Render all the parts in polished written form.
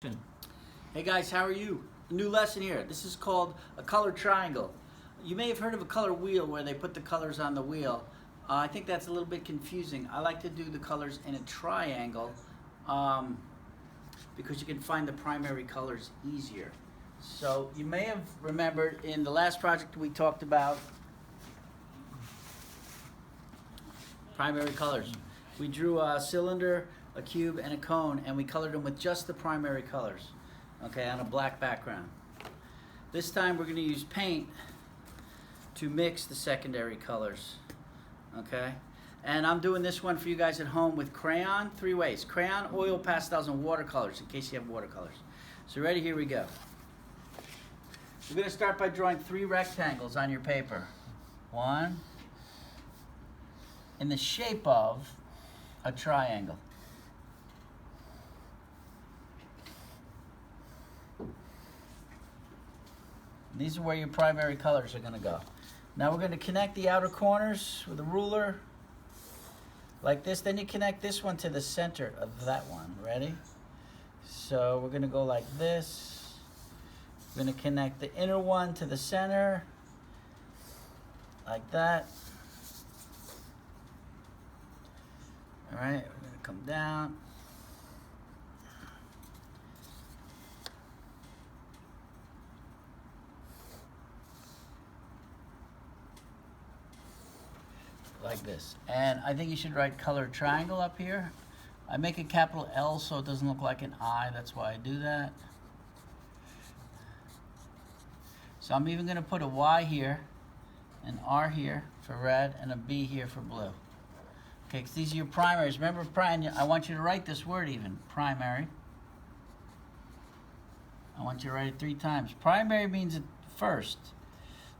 Hey guys, how are you? New lesson here. This is called a color triangle. You may have heard of a color wheel where they put the colors on the wheel. I think that's a little bit confusing. I like to do the colors in a triangle because you can find the primary colors easier. So you may have remembered in the last project we talked about primary colors. We drew a cylinder, a cube, and a cone, and we colored them with just the primary colors, okay, on a black background. This time we're going to use paint to mix the secondary colors, okay? And I'm doing this one for you guys at home with crayon, 3 ways: crayon, oil, pastels, and watercolors, in case you have watercolors. So ready, here we go. We're going to start by drawing 3 rectangles on your paper. 1 in the shape of a triangle. These are where your primary colors are going to go. Now we're going to connect the outer corners with a ruler like this. Then you connect this one to the center of that one. Ready? So we're going to go like this. We're going to connect the inner one to the center like that. All right, we're going to come down. Like this. And I think you should write colored triangle up here. I make a capital L so it doesn't look like an I. That's why I do that. So I'm even going to put a Y here, an R here for red, and a B here for blue. Okay, because these are your primaries. Remember, I want you to write this word even. Primary. I want you to write it 3 times. Primary means at first.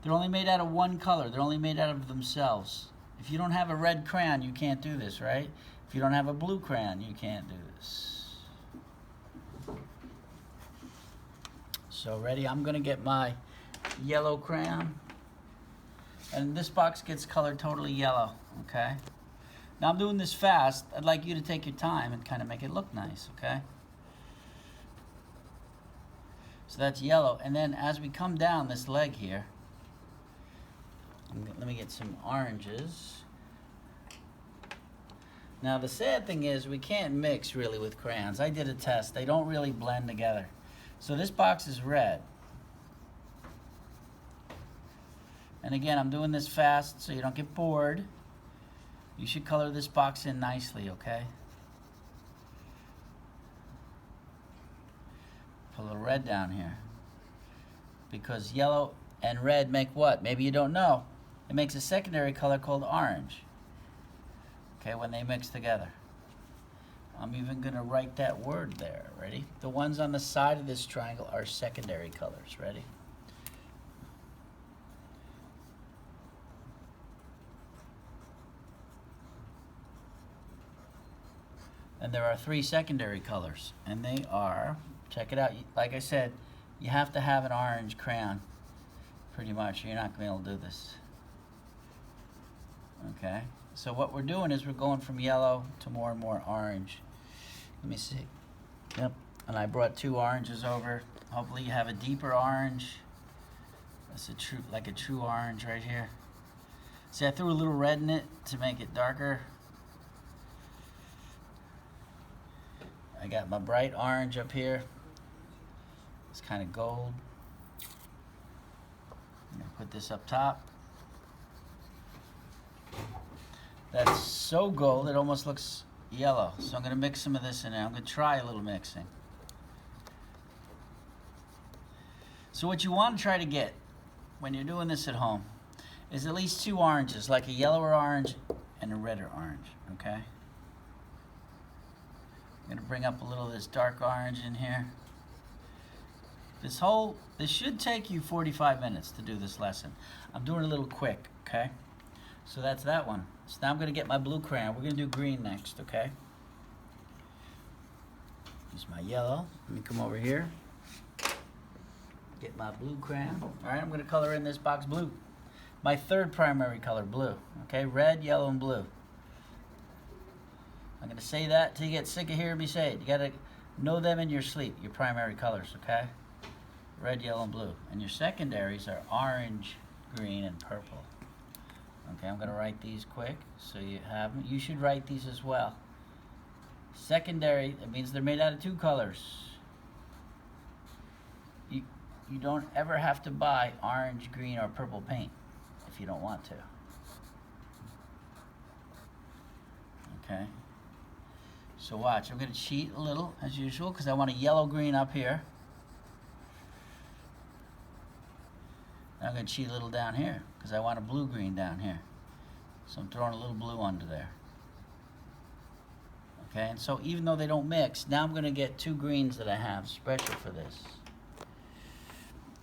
They're only made out of one color. They're only made out of themselves. If you don't have a red crayon, you can't do this, right? If you don't have a blue crayon, you can't do this. So ready? I'm going to get my yellow crayon. And this box gets colored totally yellow, okay? Now I'm doing this fast. I'd like you to take your time and kind of make it look nice, okay? So that's yellow. And then as we come down this leg here, let me get some oranges. Now the sad thing is we can't mix really with crayons. I did a test. They don't really blend together. So this box is red. And again, I'm doing this fast so you don't get bored. You should color this box in nicely, okay? Put a little red down here. Because yellow and red make what? Maybe you don't know. It makes a secondary color called orange. Okay, when they mix together. I'm even going to write that word there. Ready? The ones on the side of this triangle are secondary colors. Ready? And there are 3 secondary colors. And they are, check it out, like I said, you have to have an orange crayon. Pretty much, you're not going to be able to do this. Okay, so what we're doing is we're going from yellow to more and more orange. Let me see. Yep, and I brought 2 oranges over. Hopefully you have a deeper orange. That's like a true orange right here. See, I threw a little red in it to make it darker. I got my bright orange up here. It's kind of gold. I'm going to put this up top. That's so gold it almost looks yellow. So I'm going to mix some of this in there. I'm going to try a little mixing. So what you want to try to get when you're doing this at home is at least 2 oranges, like a yellower orange and a redder orange, okay? I'm going to bring up a little of this dark orange in here. This should take you 45 minutes to do this lesson. I'm doing it a little quick, okay? So that's that one. So now I'm going to get my blue crayon. We're going to do green next, okay? Use my yellow. Let me come over here. Get my blue crayon. All right, I'm going to color in this box blue. My 3rd primary color, blue. Okay, red, yellow, and blue. I'm going to say that till you get sick of hearing me say it. You got to Know them in your sleep, your primary colors, okay? Red, yellow, and blue. And your secondaries are orange, green, and purple. Okay, I'm gonna write these quick so you have them. You should write these as well. Secondary, that means they're made out of two colors. You don't ever have to buy orange, green, or purple paint if you don't want to. Okay. So watch, I'm gonna cheat a little as usual because I want a yellow green up here. And I'm gonna cheat a little down here because I want a blue green down here. So I'm throwing a little blue under there. Okay, and so even though they don't mix, now I'm gonna get two greens that I have special for this.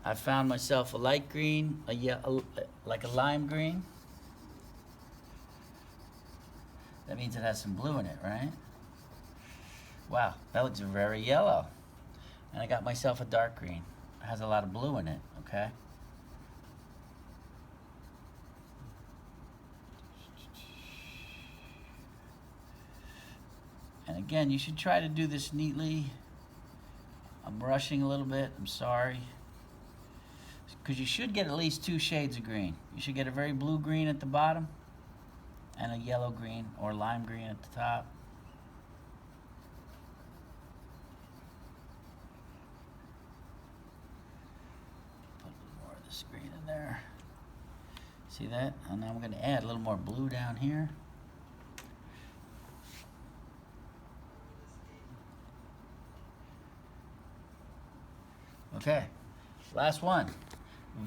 I found myself a light green, like a lime green. That means it has some blue in it, right? Wow, that looks very yellow. And I got myself a dark green. It has a lot of blue in it, okay? And again, you should try to do this neatly. I'm rushing a little bit, I'm sorry. Because you should get at least two shades of green. You should get a very blue green at the bottom and a yellow green or lime green at the top. Put a little more of this green in there. See that? And now I'm going to add a little more blue down here. Okay, last one.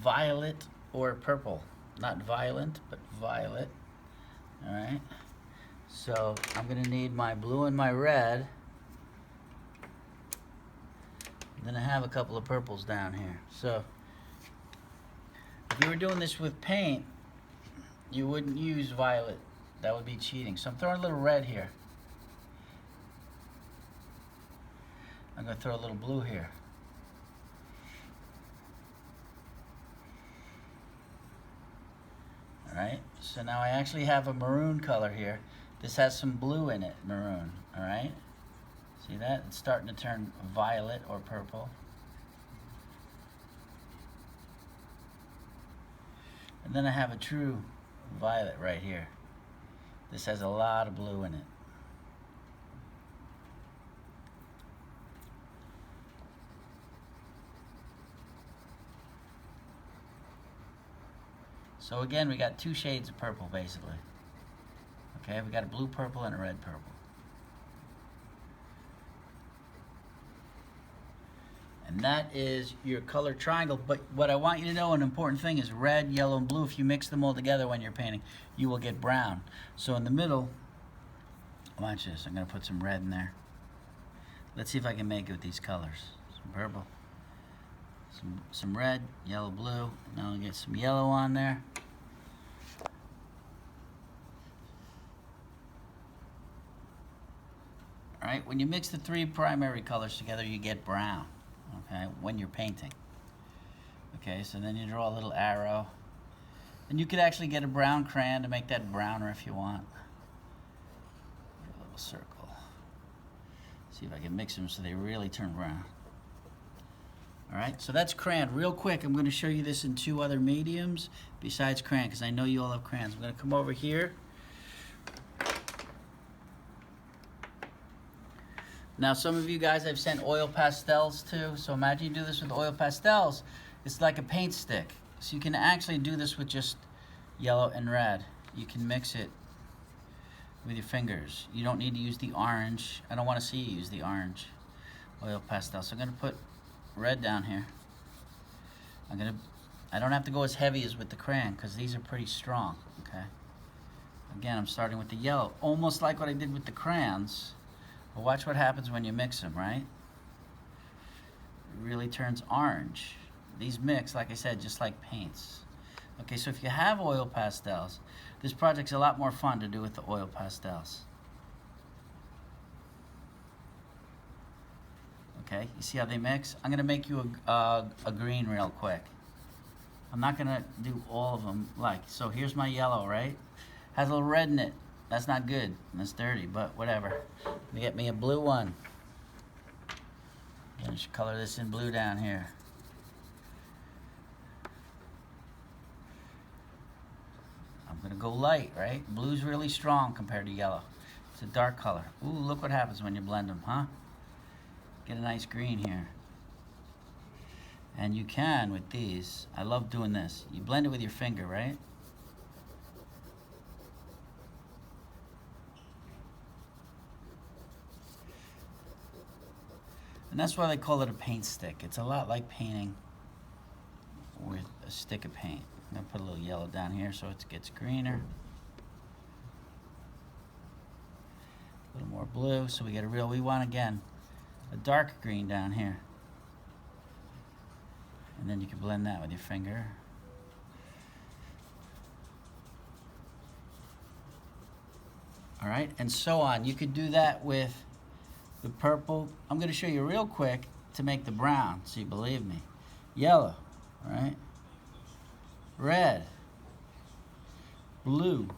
Violet or purple. Not violent, but violet. All right. So I'm gonna need my blue and my red. Then I have a couple of purples down here. So if you were doing this with paint, you wouldn't use violet. That would be cheating. So I'm throwing a little red here. I'm gonna throw a little blue here. Alright, so now I actually have a maroon color here. This has some blue in it, maroon, alright? See that? It's starting to turn violet or purple. And then I have a true violet right here. This has a lot of blue in it. So again, we got two shades of purple basically. Okay, we got a blue purple and a red purple. And that is your color triangle. But what I want you to know, an important thing is red, yellow, and blue. If you mix them all together when you're painting, you will get brown. So in the middle, watch this. I'm gonna put some red in there. Let's see if I can make it with these colors. Some purple, some red, yellow, blue. Now I'll get some yellow on there. All right, when you mix the three primary colors together, you get brown, okay, when you're painting. Okay, so then you draw a little arrow. And you could actually get a brown crayon to make that browner if you want. A little circle. See if I can mix them so they really turn brown. All right, so that's crayon. Real quick, I'm going to show you this in two other mediums besides crayon, because I know you all have crayons. I'm going to come over here. Now, some of you guys I've sent oil pastels to, so imagine you do this with oil pastels. It's like a paint stick. So you can actually do this with just yellow and red. You can mix it with your fingers. You don't need to use the orange. I don't want to see you use the orange oil pastel. So I'm going to put red down here. I don't have to go as heavy as with the crayon because these are pretty strong, okay? Again, I'm starting with the yellow, almost like what I did with the crayons. But watch what happens when you mix them, right? It really turns orange. These mix, like I said, just like paints. Okay, so if you have oil pastels, this project's a lot more fun to do with the oil pastels. Okay, you see how they mix? I'm gonna make you a green real quick. I'm not gonna do all of them so here's my yellow, right? Has a little red in it. That's not good, that's dirty, but whatever. Let me get me a blue one. I'm going to color this in blue down here. I'm going to go light, right? Blue's really strong compared to yellow. It's a dark color. Ooh, look what happens when you blend them, huh? Get a nice green here. And you can with these. I love doing this. You blend it with your finger, right? And that's why they call it a paint stick. It's a lot like painting with a stick of paint. I'm gonna put a little yellow down here so it gets greener. A little more blue so we get a real, we want again, a dark green down here. And then you can blend that with your finger. All right, and so on. You could do that with the purple. I'm gonna show you real quick to make the brown, so you believe me. Yellow, all right? Red, blue.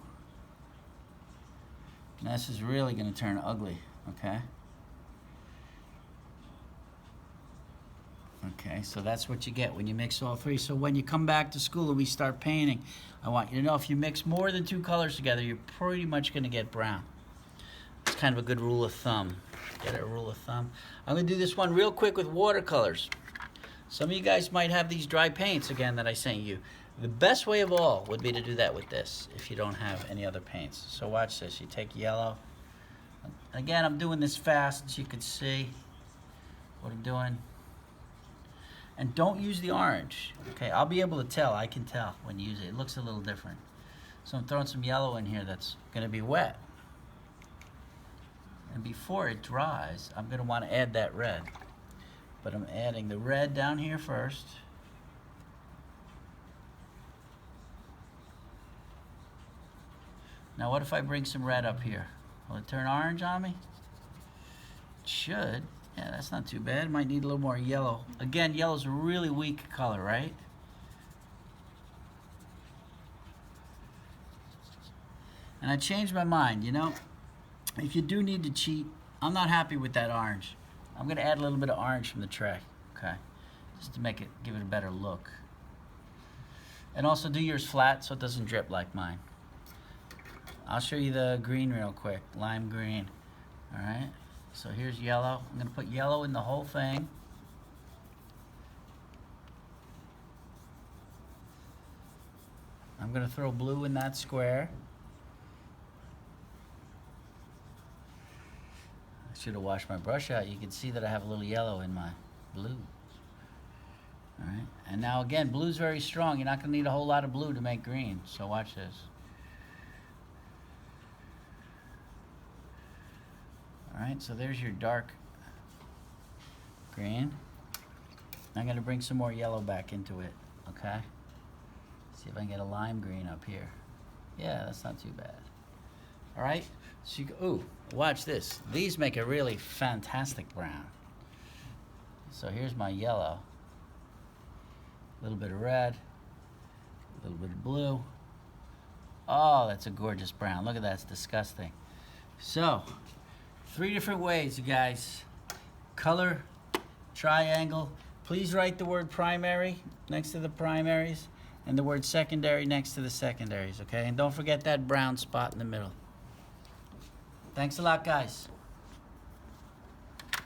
Now this is really gonna turn ugly, okay? Okay, so that's what you get when you mix all three. So when you come back to school and we start painting, I want you to know if you mix more than 2 colors together, you're pretty much gonna get brown. It's kind of a good rule of thumb. Get a rule of thumb. I'm gonna do this one real quick with watercolors. Some of you guys might have these dry paints again that I sent you. The best way of all would be to do that with this if you don't have any other paints. So watch this. You take yellow. Again, I'm doing this fast so you can see what I'm doing. And don't use the orange. Okay, I'll be able to tell. I can tell when you use it. It looks a little different. So I'm throwing some yellow in here that's going to be wet. And before it dries, I'm going to want to add that red. But I'm adding the red down here first. Now what if I bring some red up here? Will it turn orange on me? It should. Yeah, that's not too bad. Might need a little more yellow. Again, yellow's a really weak color, right? And I changed my mind, you know? If you do need to cheat, I'm not happy with that orange. I'm gonna add a little bit of orange from the tray, okay? Just to make it, give it a better look. And also do yours flat so it doesn't drip like mine. I'll show you the green real quick, lime green, all right? So here's yellow. I'm gonna put yellow in the whole thing. I'm gonna throw blue in that square. I should have washed my brush out. You can see that I have a little yellow in my blue. All right, and now again, blue's very strong. You're not gonna need a whole lot of blue to make green, so watch this. All right, so there's your dark green. I'm gonna bring some more yellow back into it, okay? See if I can get a lime green up here. Yeah, that's not too bad. All right, so you go, ooh, watch this. These make a really fantastic brown. So here's my yellow. A little bit of red, a little bit of blue. Oh, that's a gorgeous brown. Look at that, it's disgusting. So, 3 different ways, you guys. Color, triangle. Please write the word primary next to the primaries and the word secondary next to the secondaries, okay? And don't forget that brown spot in the middle. Thanks a lot, guys.